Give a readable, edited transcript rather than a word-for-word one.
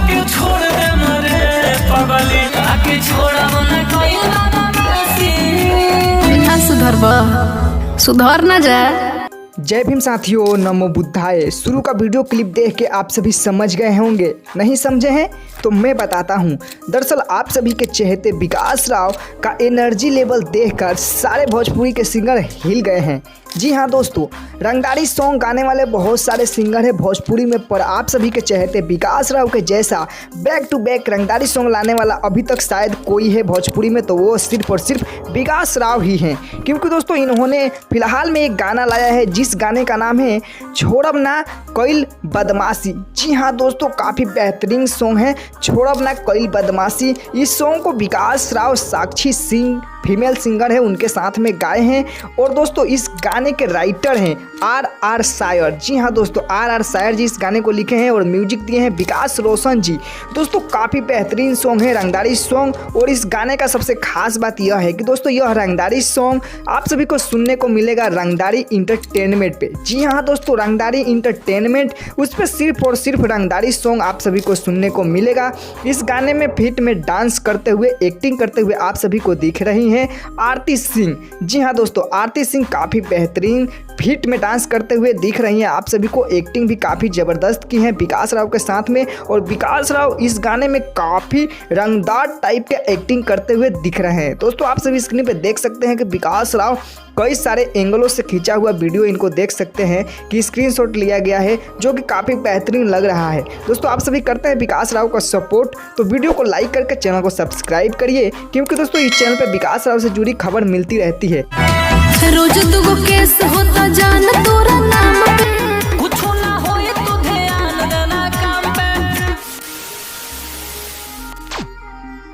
के छोड़ दे मरे पगली आके छोड़ा मन कोई ना सुधरबा सुधर ना जा। जय भीम साथियों, नमो बुद्धाय। शुरू का वीडियो क्लिप देख के आप सभी समझ गए होंगे, नहीं समझे हैं तो मैं बताता हूं। दरअसल आप सभी के चहेते विकास राव का एनर्जी लेवल देखकर सारे भोजपुरी के सिंगर हिल गए हैं। जी हाँ दोस्तों, रंगदारी सॉन्ग गाने वाले बहुत सारे सिंगर हैं भोजपुरी में, पर आप सभी के चहेते विकास राव के जैसा बैक टू बैक रंगदारी सॉन्ग लाने वाला अभी तक शायद कोई है भोजपुरी में, तो वो सिर्फ और सिर्फ विकास राव ही हैं। क्योंकि दोस्तों इन्होंने फिलहाल में एक गाना लाया है जिस गाने का नाम है छोड़ब ना कइल बदमाशी। जी हाँ दोस्तों, काफ़ी बेहतरीन सॉन्ग है छोड़ब ना कइल बदमाशी। इस सॉन्ग को विकास राव, साक्षी सिंह फीमेल सिंगर है, उनके साथ में गाए हैं। और दोस्तों इस गाने के राइटर हैं आर शायर। जी हाँ दोस्तों, आर शायर जी इस गाने को लिखे हैं और म्यूजिक दिए हैं विकास रोशन जी। दोस्तों काफ़ी बेहतरीन सॉन्ग है रंगदारी सॉन्ग। और इस गाने का सबसे खास बात यह है कि दोस्तों यह रंगदारी सॉन्ग आप सभी को सुनने को मिलेगा रंगदारी इंटरटेनमेंट पे। जी हाँ दोस्तों, रंगदारी इंटरटेनमेंट, उस पर सिर्फ और सिर्फ रंगदारी सॉन्ग आप सभी को सुनने को मिलेगा। इस गाने में फिट में डांस करते हुए, एक्टिंग करते हुए आप सभी को दिख रही हैं आरती सिंह। जी हाँ दोस्तों, आरती सिंह काफ़ी बेहतरीन फिट में डांस करते हुए दिख रही हैं आप सभी को। एक्टिंग भी काफ़ी ज़बरदस्त की है विकास राव के साथ में। और विकास राव इस गाने में काफ़ी रंगदार टाइप के एक्टिंग करते हुए दिख रहे हैं। दोस्तों आप सभी स्क्रीन पे देख सकते हैं कि विकास राव कई सारे एंगलों से खींचा हुआ वीडियो इनको देख सकते हैं कि स्क्रीनशॉट लिया गया है, जो कि काफ़ी बेहतरीन लग रहा है। दोस्तों आप सभी करते हैं विकास राव का सपोर्ट, तो वीडियो को लाइक करके चैनल को सब्सक्राइब करिए, क्योंकि दोस्तों इस चैनल पर विकास राव से जुड़ी खबर मिलती रहती है। रोज दुगो केस होता जान तोरा नाम पे